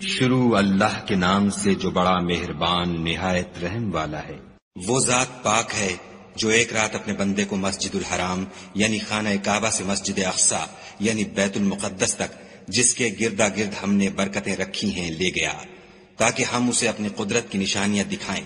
شروع اللہ کے نام سے جو بڑا مہربان نہایت رحم والا ہے۔ وہ ذات پاک ہے جو ایک رات اپنے بندے کو مسجد الحرام یعنی خانہ کعبہ سے مسجد اقصی یعنی بیت المقدس تک، جس کے گردا گرد ہم نے برکتیں رکھی ہیں، لے گیا تاکہ ہم اسے اپنی قدرت کی نشانیاں دکھائیں۔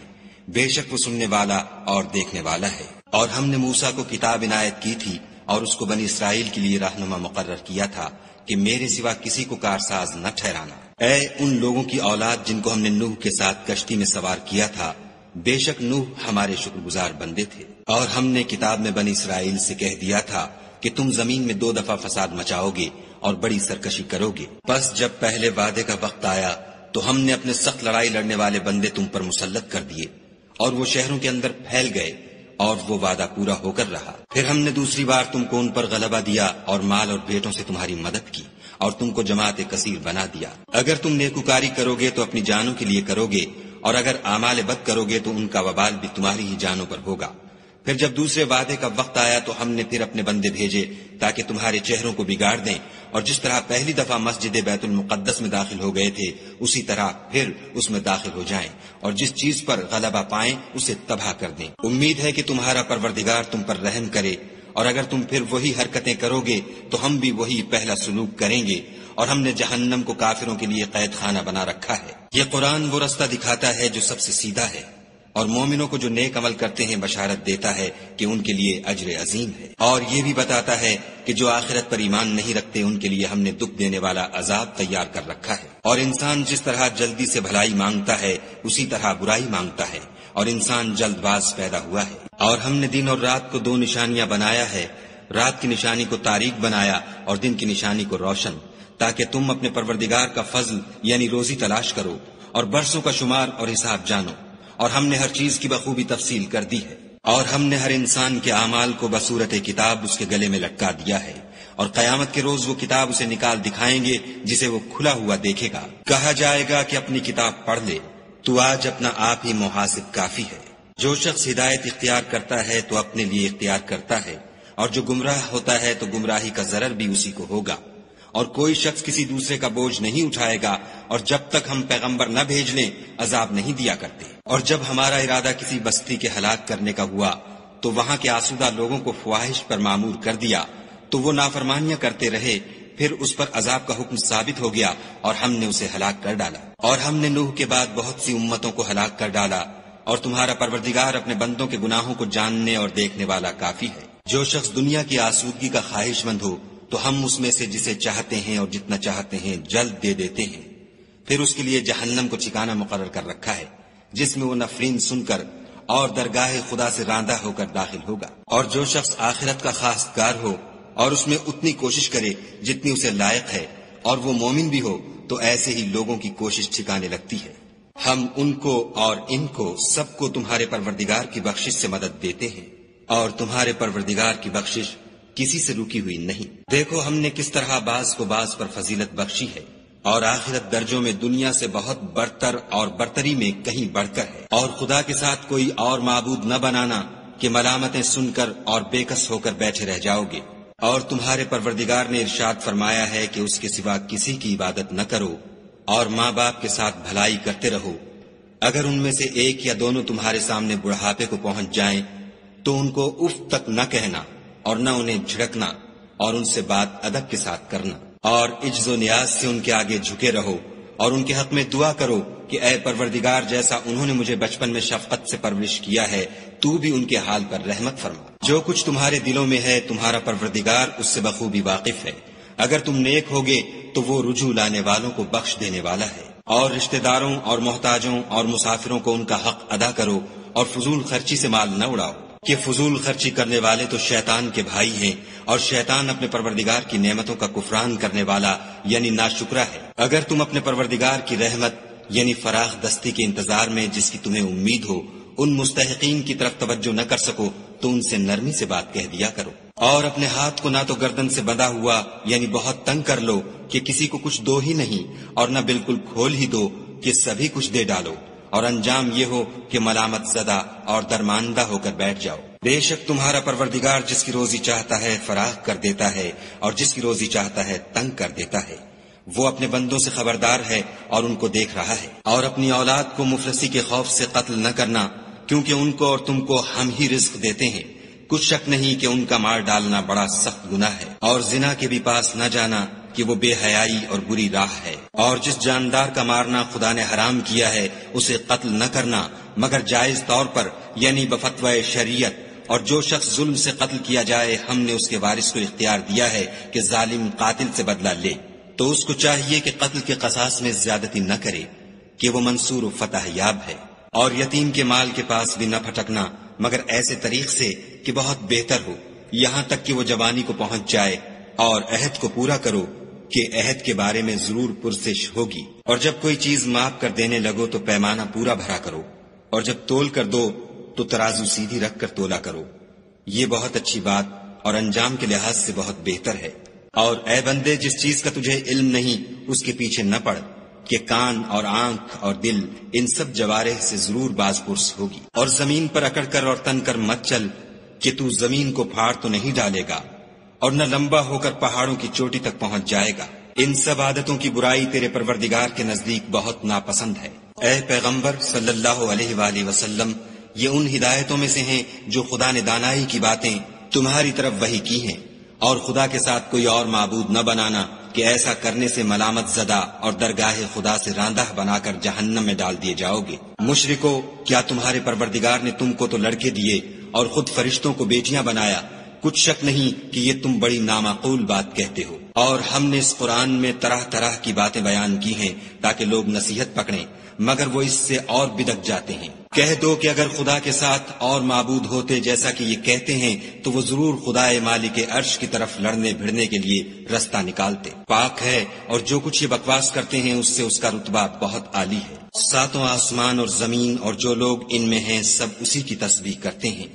بے شک وہ سننے والا اور دیکھنے والا ہے۔ اور ہم نے موسیٰ کو کتاب عنایت کی تھی اور اس کو بنی اسرائیل کے لیے رہنما مقرر کیا تھا کہ میرے سوا کسی کو کارساز نہ ٹھہرانا۔ اے ان لوگوں کی اولاد جن کو ہم نے نوح کے ساتھ کشتی میں سوار کیا تھا، بے شک نوح ہمارے شکر گزار بندے تھے۔ اور ہم نے کتاب میں بنی اسرائیل سے کہہ دیا تھا کہ تم زمین میں 2 دفعہ فساد مچاؤ گے اور بڑی سرکشی کرو گے۔ بس جب پہلے وعدے کا وقت آیا تو ہم نے اپنے سخت لڑائی لڑنے والے بندے تم پر مسلط کر دیے اور وہ شہروں کے اندر پھیل گئے اور وہ وعدہ پورا ہو کر رہا۔ پھر ہم نے دوسری بار تم کو ان پر غلبہ دیا اور مال اور بیٹوں سے تمہاری مدد کی اور تم کو جماعت کثیر بنا دیا۔ اگر تم نیکوکاری کرو گے تو اپنی جانوں کے لیے کرو گے، اور اگر اعمال بد کرو گے تو ان کا وبال بھی تمہاری ہی جانوں پر ہوگا۔ پھر جب دوسرے وعدے کا وقت آیا تو ہم نے پھر اپنے بندے بھیجے تاکہ تمہارے چہروں کو بگاڑ دیں، اور جس طرح پہلی دفعہ مسجد بیت المقدس میں داخل ہو گئے تھے اسی طرح پھر اس میں داخل ہو جائیں، اور جس چیز پر غلبہ پائیں اسے تباہ کر دیں۔ امید ہے کہ تمہارا پروردگار تم پر رحم کرے، اور اگر تم پھر وہی حرکتیں کرو گے تو ہم بھی وہی پہلا سلوک کریں گے، اور ہم نے جہنم کو کافروں کے لیے قید خانہ بنا رکھا ہے۔ یہ قرآن وہ رستہ دکھاتا ہے جو سب سے سیدھا ہے، اور مومنوں کو جو نیک عمل کرتے ہیں بشارت دیتا ہے کہ ان کے لیے اجر عظیم ہے، اور یہ بھی بتاتا ہے کہ جو آخرت پر ایمان نہیں رکھتے ان کے لیے ہم نے دکھ دینے والا عذاب تیار کر رکھا ہے۔ اور انسان جس طرح جلدی سے بھلائی مانگتا ہے اسی طرح برائی مانگتا ہے، اور انسان جلد باز پیدا ہوا ہے۔ اور ہم نے دن اور رات کو 2 نشانیاں بنایا ہے، رات کی نشانی کو تاریک بنایا اور دن کی نشانی کو روشن، تاکہ تم اپنے پروردگار کا فضل یعنی روزی تلاش کرو اور برسوں کا شمار اور حساب جانو۔ اور ہم نے ہر چیز کی بخوبی تفصیل کر دی ہے، اور ہم نے ہر انسان کے اعمال کو بصورت کتاب اس کے گلے میں لٹکا دیا ہے، اور قیامت کے روز وہ کتاب اسے نکال دکھائیں گے جسے وہ کھلا ہوا دیکھے گا۔ کہا جائے گا کہ اپنی کتاب پڑھ لے، تو آج اپنا آپ ہی محاسب کافی ہے۔ جو شخص ہدایت اختیار کرتا ہے تو اپنے لیے اختیار کرتا ہے، اور جو گمراہ ہوتا ہے تو گمراہی کا ضرر بھی اسی کو ہوگا۔ اور کوئی شخص کسی دوسرے کا بوجھ نہیں اٹھائے گا، اور جب تک ہم پیغمبر نہ بھیج لیں عذاب نہیں دیا کرتے۔ اور جب ہمارا ارادہ کسی بستی کے ہلاک کرنے کا ہوا تو وہاں کے آسودہ لوگوں کو فواہش پر معمور کر دیا تو وہ نافرمانیاں کرتے رہے، پھر اس پر عذاب کا حکم ثابت ہو گیا اور ہم نے اسے ہلاک کر ڈالا۔ اور ہم نے نوح کے بعد بہت سی امتوں کو ہلاک کر ڈالا، اور تمہارا پروردگار اپنے بندوں کے گناہوں کو جاننے اور دیکھنے والا کافی ہے۔ جو شخص دنیا کی آسودگی کا خواہش مند ہو تو ہم اس میں سے جسے چاہتے ہیں اور جتنا چاہتے ہیں جلد دے دیتے ہیں، پھر اس کے لیے جہنم کو ٹھکانہ مقرر کر رکھا ہے جس میں وہ نفرین سن کر اور درگاہ خدا سے راندہ ہو کر داخل ہوگا۔ اور جو شخص آخرت کا خواستگار ہو اور اس میں اتنی کوشش کرے جتنی اسے لائق ہے اور وہ مومن بھی ہو تو ایسے ہی لوگوں کی کوشش ٹھکانے لگتی ہے۔ ہم ان کو اور ان کو سب کو تمہارے پروردگار کی بخشش سے مدد دیتے ہیں، اور تمہارے پروردگار کی بخشش کسی سے رکی ہوئی نہیں۔ دیکھو ہم نے کس طرح بعض کو بعض پر فضیلت بخشی ہے، اور آخرت درجوں میں دنیا سے بہت برتر اور برتری میں کہیں بڑھ کر ہے۔ اور خدا کے ساتھ کوئی اور معبود نہ بنانا کہ ملامتیں سن کر اور بے کس ہو کر بیٹھے رہ جاؤ گے۔ اور تمہارے پروردگار نے ارشاد فرمایا ہے کہ اس کے سوا کسی کی عبادت نہ کرو، اور ماں باپ کے ساتھ بھلائی کرتے رہو۔ اگر ان میں سے ایک یا دونوں تمہارے سامنے بڑھاپے کو پہنچ جائیں تو ان کو اف تک نہ کہنا اور نہ انہیں جھڑکنا، اور ان سے بات ادب کے ساتھ کرنا، اور عجز و نیاز سے ان کے آگے جھکے رہو، اور ان کے حق میں دعا کرو کہ اے پروردگار جیسا انہوں نے مجھے بچپن میں شفقت سے پرورش کیا ہے تو بھی ان کے حال پر رحمت فرما۔ جو کچھ تمہارے دلوں میں ہے تمہارا پروردگار اس سے بخوبی واقف ہے۔ اگر تم نیک ہوگے تو وہ رجوع لانے والوں کو بخش دینے والا ہے۔ اور رشتہ داروں اور محتاجوں اور مسافروں کو ان کا حق ادا کرو، اور فضول خرچی سے مال نہ اڑاؤ، کہ فضول خرچی کرنے والے تو شیطان کے بھائی ہیں، اور شیطان اپنے پروردگار کی نعمتوں کا کفران کرنے والا یعنی ناشکرا ہے۔ اگر تم اپنے پروردگار کی رحمت یعنی فراخ دستی کے انتظار میں جس کی تمہیں امید ہو ان مستحقین کی طرف توجہ نہ کر سکو تو ان سے نرمی سے بات کہہ دیا کرو، اور اپنے ہاتھ کو نہ تو گردن سے بندھا ہوا یعنی بہت تنگ کر لو کہ کسی کو کچھ دو ہی نہیں، اور نہ بالکل کھول ہی دو کہ سبھی کچھ دے ڈالو، اور انجام یہ ہو کہ ملامت زدہ اور درماندہ ہو کر بیٹھ جاؤ۔ بے شک تمہارا پروردگار جس کی روزی چاہتا ہے فراخ کر دیتا ہے، اور جس کی روزی چاہتا ہے تنگ کر دیتا ہے، وہ اپنے بندوں سے خبردار ہے اور ان کو دیکھ رہا ہے۔ اور اپنی اولاد کو مفلسی کے خوف سے قتل نہ کرنا، کیونکہ ان کو اور تم کو ہم ہی رزق دیتے ہیں، کچھ شک نہیں کہ ان کا مار ڈالنا بڑا سخت گناہ ہے۔ اور زنا کے بھی پاس نہ جانا کہ وہ بے حیائی اور بری راہ ہے۔ اور جس جاندار کا مارنا خدا نے حرام کیا ہے اسے قتل نہ کرنا مگر جائز طور پر، یعنی بفتوی شریعت۔ اور جو شخص ظلم سے قتل کیا جائے ہم نے اس کے وارث کو اختیار دیا ہے کہ ظالم قاتل سے بدلہ لے، تو اس کو چاہیے کہ قتل کے قصاص میں زیادتی نہ کرے کہ وہ منصور و فتح یاب ہے۔ اور یتیم کے مال کے پاس بھی نہ پھٹکنا مگر ایسے طریق سے کہ بہت بہتر ہو، یہاں تک کہ وہ جوانی کو پہنچ جائے۔ اور عہد کو پورا کرو کہ عہد کے بارے میں ضرور پرسش ہوگی۔ اور جب کوئی چیز ماپ کر دینے لگو تو پیمانہ پورا بھرا کرو، اور جب تول کر دو تو ترازو سیدھی رکھ کر تولا کرو، یہ بہت اچھی بات اور انجام کے لحاظ سے بہت بہتر ہے۔ اور اے بندے، جس چیز کا تجھے علم نہیں اس کے پیچھے نہ پڑ کہ کان اور آنکھ اور دل ان سب جوارح سے ضرور باز پرس ہوگی۔ اور زمین پر اکڑ کر اور تن کر مت چل کہ تو زمین کو پھاڑ تو نہیں ڈالے گا اور نہ لمبا ہو کر پہاڑوں کی چوٹی تک پہنچ جائے گا۔ ان سب عادتوں کی برائی تیرے پروردگار کے نزدیک بہت ناپسند ہے۔ اے پیغمبر صلی اللہ علیہ وآلہ وسلم، یہ ان ہدایتوں میں سے ہیں جو خدا نے دانائی کی باتیں تمہاری طرف وحی کی ہیں، اور خدا کے ساتھ کوئی اور معبود نہ بنانا کہ ایسا کرنے سے ملامت زدہ اور درگاہ خدا سے راندہ بنا کر جہنم میں ڈال دیے جاؤ گے۔ مشرکو، کیا تمہارے پروردگار نے تم کو تو لڑکے دیے اور خود فرشتوں کو بیٹیاں بنایا؟ کچھ شک نہیں کہ یہ تم بڑی نامعقول بات کہتے ہو۔ اور ہم نے اس قرآن میں طرح طرح کی باتیں بیان کی ہیں تاکہ لوگ نصیحت پکڑیں، مگر وہ اس سے اور بدک جاتے ہیں۔ کہہ دو کہ اگر خدا کے ساتھ اور معبود ہوتے جیسا کہ یہ کہتے ہیں تو وہ ضرور خدائے مالک عرش کی طرف لڑنے بھڑنے کے لیے رستہ نکالتے۔ پاک ہے اور جو کچھ یہ بکواس کرتے ہیں اس سے اس کا رتبہ بہت عالی ہے۔ ساتوں آسمان اور زمین اور جو لوگ ان میں ہیں سب اسی کی تسبیح کرتے ہیں،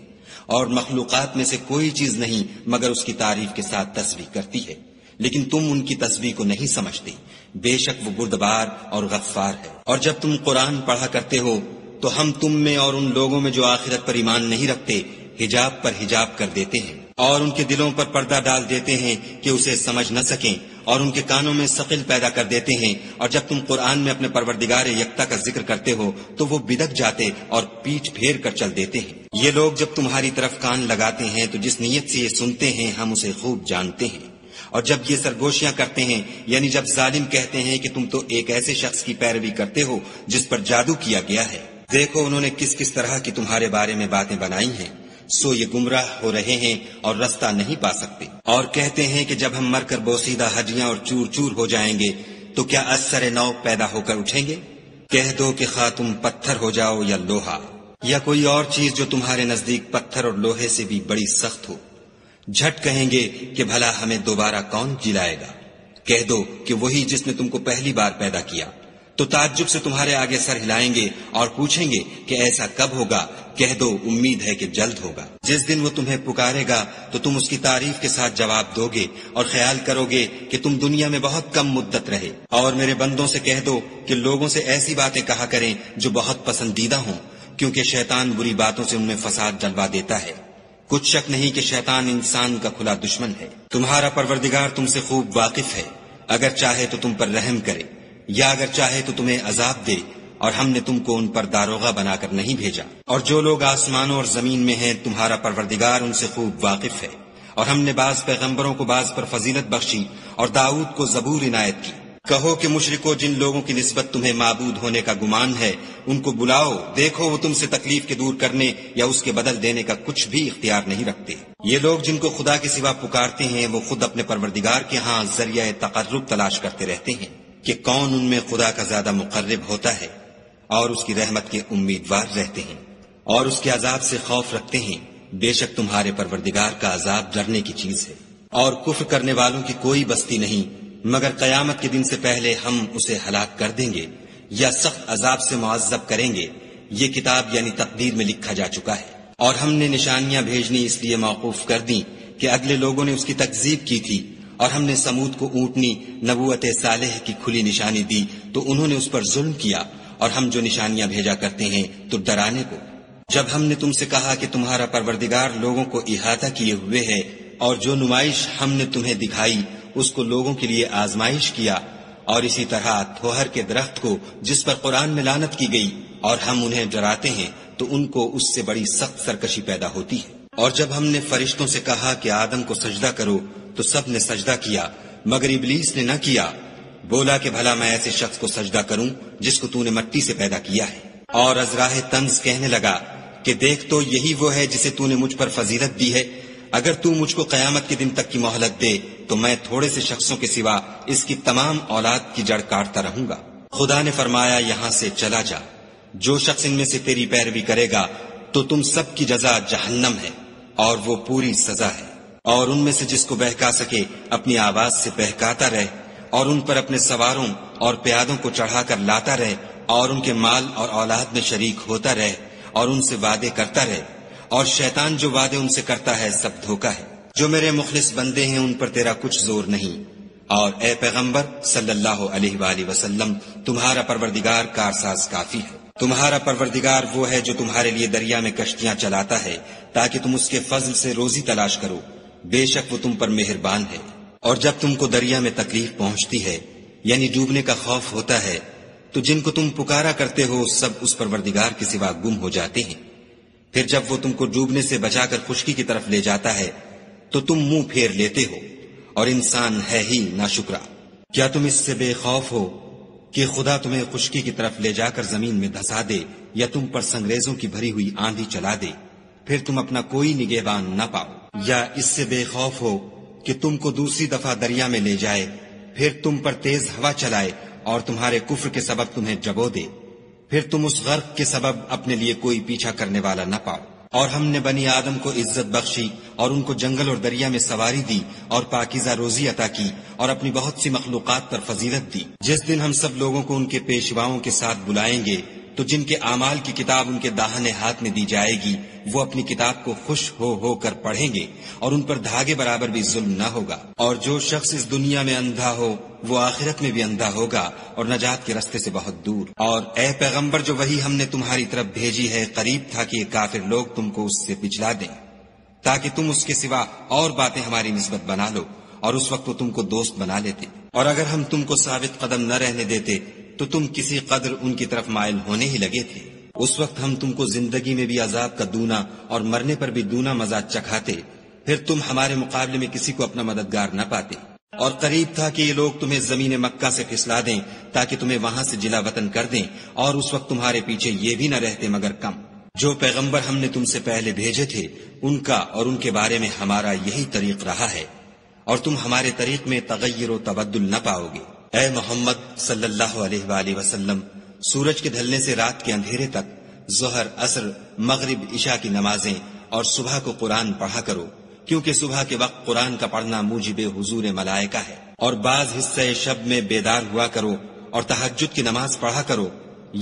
اور مخلوقات میں سے کوئی چیز نہیں مگر اس کی تعریف کے ساتھ تسبیح کرتی ہے، لیکن تم ان کی تسبیح کو نہیں سمجھتے۔ بے شک وہ بردبار اور غفار ہے۔ اور جب تم قرآن پڑھا کرتے ہو تو ہم تم میں اور ان لوگوں میں جو آخرت پر ایمان نہیں رکھتے حجاب پر حجاب کر دیتے ہیں، اور ان کے دلوں پر پردہ ڈال دیتے ہیں کہ اسے سمجھ نہ سکیں، اور ان کے کانوں میں ثقل پیدا کر دیتے ہیں۔ اور جب تم قرآن میں اپنے پروردگار یکتا کا ذکر کرتے ہو تو وہ بدک جاتے اور پیٹھ پھیر کر چل دیتے ہیں۔ یہ لوگ جب تمہاری طرف کان لگاتے ہیں تو جس نیت سے یہ سنتے ہیں ہم اسے خوب جانتے ہیں، اور جب یہ سرگوشیاں کرتے ہیں یعنی جب ظالم کہتے ہیں کہ تم تو ایک ایسے شخص کی پیروی کرتے ہو جس پر جادو کیا گیا ہے، دیکھو انہوں نے کس کس طرح کی تمہارے بارے میں باتیں بنائی ہیں، سو یہ گمراہ ہو رہے ہیں اور رستہ نہیں پا سکتے۔ اور کہتے ہیں کہ جب ہم مر کر بوسیدہ ہڈیاں اور چور چور ہو جائیں گے تو کیا اثر نو پیدا ہو کر اٹھیں گے؟ کہہ دو کہ خواہ تم پتھر ہو جاؤ یا لوہا یا کوئی اور چیز جو تمہارے نزدیک پتھر اور لوہے سے بھی بڑی سخت ہو، جھٹ کہیں گے کہ بھلا ہمیں دوبارہ کون جلائے گا؟ کہہ دو کہ وہی جس نے تم کو پہلی بار پیدا کیا، تو تعجب سے تمہارے آگے سر ہلائیں گے اور پوچھیں گے کہ ایسا کب ہوگا؟ کہہ دو امید ہے کہ جلد ہوگا۔ جس دن وہ تمہیں پکارے گا تو تم اس کی تعریف کے ساتھ جواب دو گے اور خیال کرو گے کہ تم دنیا میں بہت کم مدت رہے۔ اور میرے بندوں سے کہہ دو کہ لوگوں سے ایسی باتیں کہا کریں جو بہت پسندیدہ ہوں، کیونکہ شیطان بری باتوں سے ان میں فساد ڈلوا دیتا ہے۔ کچھ شک نہیں کہ شیطان انسان کا کھلا دشمن ہے۔ تمہارا پروردگار تم سے خوب واقف ہے، اگر چاہے تو تم پر رحم کرے یا اگر چاہے تو تمہیں عذاب دے، اور ہم نے تم کو ان پر داروغہ بنا کر نہیں بھیجا۔ اور جو لوگ آسمانوں اور زمین میں ہیں تمہارا پروردگار ان سے خوب واقف ہے۔ اور ہم نے بعض پیغمبروں کو بعض پر فضیلت بخشی اور داؤد کو زبور عنایت کی۔ کہو کہ مشرکو، جن لوگوں کی نسبت تمہیں معبود ہونے کا گمان ہے ان کو بلاؤ، دیکھو وہ تم سے تکلیف کے دور کرنے یا اس کے بدل دینے کا کچھ بھی اختیار نہیں رکھتے۔ یہ لوگ جن کو خدا کے سوا پکارتے ہیں وہ خود اپنے پروردگار کے ہاں ذریعہ تقرب تلاش کرتے رہتے ہیں کہ کون ان میں خدا کا زیادہ مقرب ہوتا ہے، اور اس کی رحمت کے امیدوار رہتے ہیں اور اس کے عذاب سے خوف رکھتے ہیں۔ بے شک تمہارے پروردگار کا عذاب ڈرنے کی چیز ہے۔ اور کفر کرنے والوں کی کوئی بستی نہیں مگر قیامت کے دن سے پہلے ہم اسے ہلاک کر دیں گے یا سخت عذاب سے معذب کریں گے۔ یہ کتاب یعنی تقدیر میں لکھا جا چکا ہے۔ اور ہم نے نشانیاں بھیجنی اس لیے موقوف کر دیں کہ اگلے لوگوں نے اس کی تکذیب کی تھی، اور ہم نے سمود کو اونٹنی نبوت صالح کی کھلی نشانی دی تو انہوں نے اس پر ظلم کیا، اور ہم جو نشانیاں بھیجا کرتے ہیں تو ڈرانے کو۔ جب ہم نے تم سے کہا کہ تمہارا پروردگار لوگوں کو احاطہ کیے ہوئے ہے، اور جو نمائش ہم نے تمہیں دکھائی اس کو لوگوں کے لیے آزمائش کیا، اور اسی طرح تھوہر کے درخت کو جس پر قرآن میں لعنت کی گئی اور ہم انہیں ڈراتے ہیں تو ان کو اس سے بڑی سخت سرکشی پیدا ہوتی ہے۔ اور جب ہم نے فرشتوں سے کہا کہ آدم کو سجدہ کرو تو سب نے سجدہ کیا مگر ابلیس نے نہ کیا، بولا کہ بھلا میں ایسے شخص کو سجدہ کروں جس کو تو نے مٹی سے پیدا کیا ہے۔ اور از راہ طنز کہنے لگا کہ دیکھ تو یہی وہ ہے جسے تو نے مجھ پر فضیلت دی ہے، اگر تو مجھ کو قیامت کے دن تک کی مہلت دے تو میں تھوڑے سے شخصوں کے سوا اس کی تمام اولاد کی جڑ کاٹتا رہوں گا۔ خدا نے فرمایا یہاں سے چلا جا، جو شخص ان میں سے تیری پیروی کرے گا تو تم سب کی جزا جہنم ہے اور وہ پوری سزا ہے۔ اور ان میں سے جس کو بہکا سکے اپنی آواز سے بہکاتا رہے اور ان پر اپنے سواروں اور پیادوں کو چڑھا کر لاتا رہے اور ان کے مال اور اولاد میں شریک ہوتا رہے اور ان سے وعدے کرتا رہے، اور شیطان جو وعدے ان سے کرتا ہے سب دھوکا ہے۔ جو میرے مخلص بندے ہیں ان پر تیرا کچھ زور نہیں، اور اے پیغمبر صلی اللہ علیہ وآلہ وسلم تمہارا پروردگار کارساز کافی ہے۔ تمہارا پروردگار وہ ہے جو تمہارے لیے دریا میں کشتیاں چلاتا ہے تاکہ تم اس کے فضل سے روزی تلاش کرو، بے شک وہ تم پر مہربان ہے۔ اور جب تم کو دریا میں تکلیف پہنچتی ہے یعنی ڈوبنے کا خوف ہوتا ہے تو جن کو تم پکارا کرتے ہو سب اس پروردگار کے سوا گم ہو جاتے ہیں، پھر جب وہ تم کو ڈوبنے سے بچا کر خشکی کی طرف لے جاتا ہے تو تم منہ پھیر لیتے ہو، اور انسان ہے ہی ناشکرا۔ کیا تم اس سے بے خوف ہو کہ خدا تمہیں خشکی کی طرف لے جا کر زمین میں دھسا دے یا تم پر سنگریزوں کی بھری ہوئی آندھی چلا دے، پھر تم اپنا کوئی نگہبان نہ پاؤ؟ یا اس سے بے خوف ہو کہ تم کو دوسری دفعہ دریا میں لے جائے، پھر تم پر تیز ہوا چلائے اور تمہارے کفر کے سبب تمہیں ڈبو دے، پھر تم اس غرق کے سبب اپنے لیے کوئی پیچھا کرنے والا نہ پاؤ؟ اور ہم نے بنی آدم کو عزت بخشی اور ان کو جنگل اور دریا میں سواری دی اور پاکیزہ روزی عطا کی اور اپنی بہت سی مخلوقات پر فضیلت دی۔ جس دن ہم سب لوگوں کو ان کے پیشواؤں کے ساتھ بلائیں گے تو جن کے اعمال کی کتاب ان کے داہنے ہاتھ میں دی جائے گی وہ اپنی کتاب کو خوش ہو کر پڑھیں گے اور ان پر دھاگے برابر بھی ظلم نہ ہوگا۔ اور جو شخص اس دنیا میں اندھا ہو وہ آخرت میں بھی اندھا ہوگا اور نجات کے راستے سے بہت دور۔ اور اے پیغمبر جو وحی ہم نے تمہاری طرف بھیجی ہے قریب تھا کہ یہ کافر لوگ تم کو اس سے پچھلا دیں تاکہ تم اس کے سوا اور باتیں ہماری نسبت بنا لو، اور اس وقت وہ تم کو دوست بنا لیتے۔ اور اگر ہم تم کو ثابت قدم نہ رہنے دیتے تو تم کسی قدر ان کی طرف مائل ہونے ہی لگے تھے۔ اس وقت ہم تم کو زندگی میں بھی عذاب کا دونا اور مرنے پر بھی دونا مزہ چکھاتے، پھر تم ہمارے مقابلے میں کسی کو اپنا مددگار نہ پاتے۔ اور قریب تھا کہ یہ لوگ تمہیں زمین مکہ سے پھسلا دیں تاکہ تمہیں وہاں سے جلا وطن کر دیں، اور اس وقت تمہارے پیچھے یہ بھی نہ رہتے مگر کم۔ جو پیغمبر ہم نے تم سے پہلے بھیجے تھے ان کا اور ان کے بارے میں ہمارا یہی طریق رہا ہے، اور تم ہمارے طریق میں تغیر و تبدل نہ پاؤ گے۔ اے محمد صلی اللہ علیہ وآلہ وسلم سورج کے ڈھلنے سے رات کے اندھیرے تک ظہر، عصر، مغرب، عشاء کی نمازیں اور صبح کو قرآن پڑھا کرو، کیونکہ صبح کے وقت قرآن کا پڑھنا موجب حضور ملائکہ ہے۔ اور بعض حصہ شب میں بیدار ہوا کرو اور تہجد کی نماز پڑھا کرو،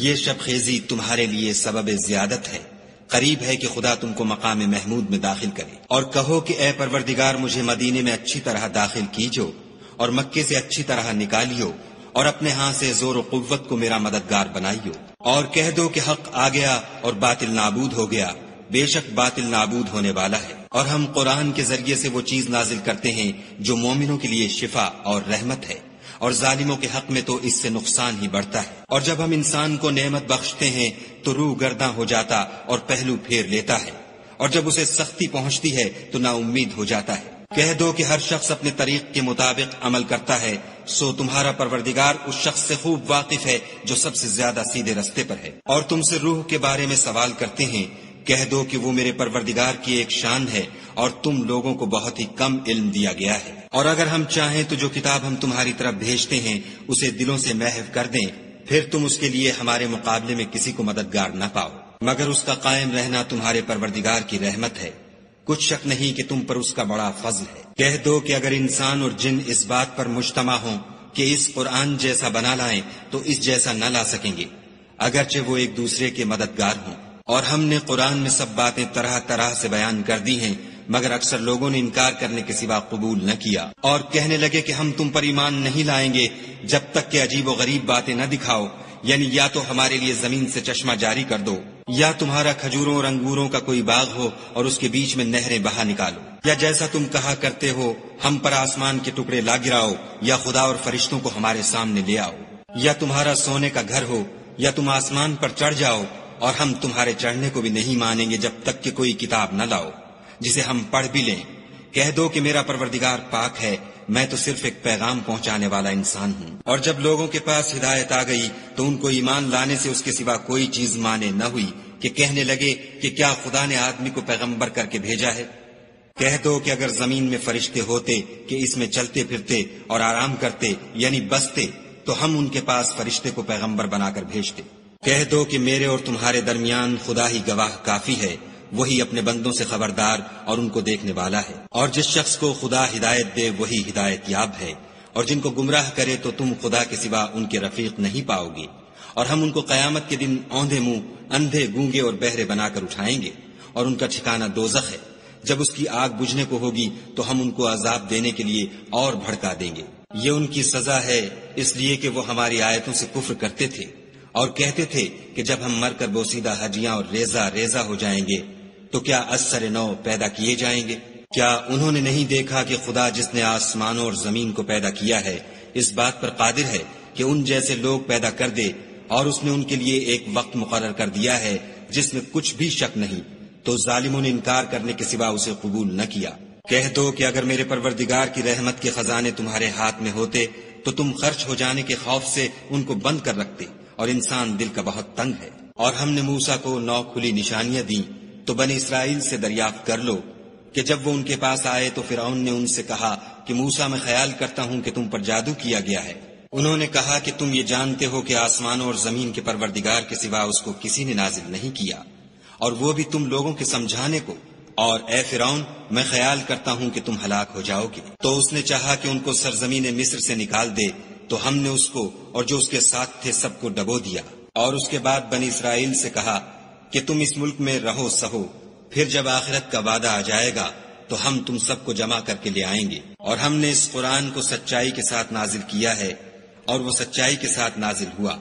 یہ شب خیزی تمہارے لیے سبب زیادت ہے، قریب ہے کہ خدا تم کو مقام محمود میں داخل کرے۔ اور کہو کہ اے پروردگار مجھے مدینے میں اچھی طرح داخل کیجو اور مکے سے اچھی طرح نکالیو، اور اپنے ہاں سے زور و قوت کو میرا مددگار بنائیو۔ اور کہہ دو کہ حق آ گیا اور باطل نابود ہو گیا، بے شک باطل نابود ہونے والا ہے۔ اور ہم قرآن کے ذریعے سے وہ چیز نازل کرتے ہیں جو مومنوں کے لیے شفا اور رحمت ہے، اور ظالموں کے حق میں تو اس سے نقصان ہی بڑھتا ہے۔ اور جب ہم انسان کو نعمت بخشتے ہیں تو روح گرداں ہو جاتا اور پہلو پھیر لیتا ہے، اور جب اسے سختی پہنچتی ہے تو نا امید ہو جاتا ہے۔ کہہ دو کہ ہر شخص اپنے طریق کے مطابق عمل کرتا ہے، سو تمہارا پروردگار اس شخص سے خوب واقف ہے جو سب سے زیادہ سیدھے رستے پر ہے۔ اور تم سے روح کے بارے میں سوال کرتے ہیں، کہہ دو کہ وہ میرے پروردگار کی ایک شان ہے اور تم لوگوں کو بہت ہی کم علم دیا گیا ہے۔ اور اگر ہم چاہیں تو جو کتاب ہم تمہاری طرف بھیجتے ہیں اسے دلوں سے محو کر دیں، پھر تم اس کے لیے ہمارے مقابلے میں کسی کو مددگار نہ پاؤ، مگر اس کا قائم رہنا تمہارے پروردگار کی رحمت ہے، کچھ شک نہیں کہ تم پر اس کا بڑا فضل ہے۔ کہہ دو کہ اگر انسان اور جن اس بات پر مجتمع ہوں کہ اس قرآن جیسا بنا لائیں تو اس جیسا نہ لا سکیں گے، اگرچہ وہ ایک دوسرے کے مددگار ہوں۔ اور ہم نے قرآن میں سب باتیں طرح طرح سے بیان کر دی ہیں، مگر اکثر لوگوں نے انکار کرنے کے سوا قبول نہ کیا، اور کہنے لگے کہ ہم تم پر ایمان نہیں لائیں گے جب تک کہ عجیب و غریب باتیں نہ دکھاؤ، یعنی یا تو ہمارے لیے زمین سے چشمہ جاری کر دو یا تمہارا کھجوروں اور انگوروں کا کوئی باغ ہو اور اس کے بیچ میں نہریں بہا نکالو، یا جیسا تم کہا کرتے ہو ہم پر آسمان کے ٹکڑے لا گراؤ، یا خدا اور فرشتوں کو ہمارے سامنے لے آؤ، یا تمہارا سونے کا گھر ہو، یا تم آسمان پر چڑھ جاؤ اور ہم تمہارے چڑھنے کو بھی نہیں مانیں گے جب تک کہ کوئی کتاب نہ لاؤ جسے ہم پڑھ بھی لیں۔ کہہ دو کہ میرا پروردگار پاک ہے، میں تو صرف ایک پیغام پہنچانے والا انسان ہوں۔ اور جب لوگوں کے پاس ہدایت آ گئی تو ان کو ایمان لانے سے اس کے سوا کوئی چیز مانے نہ ہوئی کہ کہنے لگے کہ کیا خدا نے آدمی کو پیغمبر کر کے بھیجا ہے؟ کہہ دو کہ اگر زمین میں فرشتے ہوتے کہ اس میں چلتے پھرتے اور آرام کرتے یعنی بستے تو ہم ان کے پاس فرشتے کو پیغمبر بنا کر بھیجتے۔ کہہ دو کہ میرے اور تمہارے درمیان خدا ہی گواہ کافی ہے، وہی اپنے بندوں سے خبردار اور ان کو دیکھنے والا ہے۔ اور جس شخص کو خدا ہدایت دے وہی ہدایت یاب ہے، اور جن کو گمراہ کرے تو تم خدا کے سوا ان کے رفیق نہیں پاؤ گے۔ اور ہم ان کو قیامت کے دن اوندھے منہ، اندھے، گونگے اور بہرے بنا کر اٹھائیں گے، اور ان کا ٹھکانہ دوزخ ہے۔ جب اس کی آگ بجھنے کو ہوگی تو ہم ان کو عذاب دینے کے لیے اور بھڑکا دیں گے۔ یہ ان کی سزا ہے اس لیے کہ وہ ہماری آیتوں سے کفر کرتے تھے اور کہتے تھے کہ جب ہم مر کر بوسیدہ ہڈیاں اور ریزہ ریزہ ہو جائیں گے تو کیا از سر نو پیدا کیے جائیں گے؟ کیا انہوں نے نہیں دیکھا کہ خدا جس نے آسمانوں اور زمین کو پیدا کیا ہے اس بات پر قادر ہے کہ ان جیسے لوگ پیدا کر دے، اور اس نے ان کے لیے ایک وقت مقرر کر دیا ہے جس میں کچھ بھی شک نہیں، تو ظالموں نے انکار کرنے کے سوا اسے قبول نہ کیا۔ کہہ دو کہ اگر میرے پروردگار کی رحمت کے خزانے تمہارے ہاتھ میں ہوتے تو تم خرچ ہو جانے کے خوف سے ان کو بند کر رکھتے، اور انسان دل کا بہت تنگ ہے۔ اور ہم نے موسیٰ کو 9 کھلی نشانیاں دیں تو بنی اسرائیل سے دریافت کر لو کہ جب وہ ان کے پاس آئے تو فرعون نے ان سے کہا کہ موسیٰ میں خیال کرتا ہوں کہ تم پر جادو کیا گیا ہے۔ انہوں نے کہا کہ تم یہ جانتے ہو کہ آسمانوں اور زمین کے پروردگار کے سوا اس کو کسی نے نازل نہیں کیا، اور وہ بھی تم لوگوں کے سمجھانے کو، اور اے فرعون میں خیال کرتا ہوں کہ تم ہلاک ہو جاؤ گے۔ تو اس نے چاہا کہ ان کو سرزمین مصر سے نکال دے تو ہم نے اس کو اور جو اس کے ساتھ تھے سب کو ڈبو دیا، اور اس کے بعد بنی اسرائیل سے کہا کہ تم اس ملک میں رہو سہو، پھر جب آخرت کا وعدہ آ جائے گا تو ہم تم سب کو جمع کر کے لے آئیں گے۔ اور ہم نے اس قرآن کو سچائی کے ساتھ نازل کیا ہے اور وہ سچائی کے ساتھ نازل ہوا،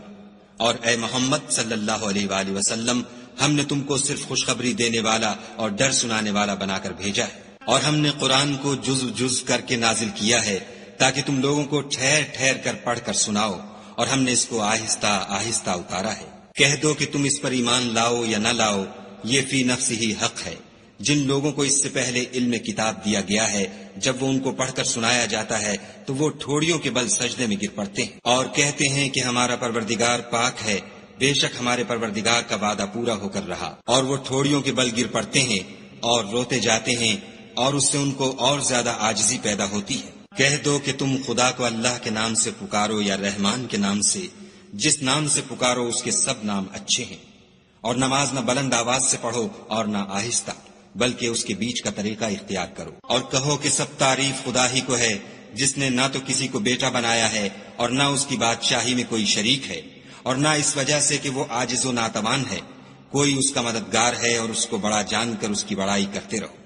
اور اے محمد صلی اللہ علیہ وآلہ وسلم ہم نے تم کو صرف خوشخبری دینے والا اور ڈر سنانے والا بنا کر بھیجا ہے۔ اور ہم نے قرآن کو جز جز کر کے نازل کیا ہے تاکہ تم لوگوں کو ٹھہر ٹھہر کر پڑھ کر سناؤ، اور ہم نے اس کو آہستہ آہستہ اتارا ہے۔ کہہ دو کہ تم اس پر ایمان لاؤ یا نہ لاؤ، یہ فی نفس ہی حق ہے۔ جن لوگوں کو اس سے پہلے علم کتاب دیا گیا ہے جب وہ ان کو پڑھ کر سنایا جاتا ہے تو وہ ٹھوڑیوں کے بل سجدے میں گر پڑتے ہیں اور کہتے ہیں کہ ہمارا پروردگار پاک ہے، بے شک ہمارے پروردگار کا وعدہ پورا ہو کر رہا، اور وہ ٹھوڑیوں کے بل گر پڑتے ہیں اور روتے جاتے ہیں، اور اس سے ان کو اور زیادہ عاجزی پیدا ہوتی ہے۔ کہہ دو کہ تم خدا کو اللہ کے نام سے پکارو یا رحمان کے نام سے، جس نام سے پکارو اس کے سب نام اچھے ہیں، اور نماز نہ بلند آواز سے پڑھو اور نہ آہستہ، بلکہ اس کے بیچ کا طریقہ اختیار کرو، اور کہو کہ سب تعریف خدا ہی کو ہے جس نے نہ تو کسی کو بیٹا بنایا ہے اور نہ اس کی بادشاہی میں کوئی شریک ہے، اور نہ اس وجہ سے کہ وہ عاجز و ناتوان ہے، کوئی اس کا مددگار ہے، اور اس کو بڑا جان کر اس کی بڑائی کرتے رہو۔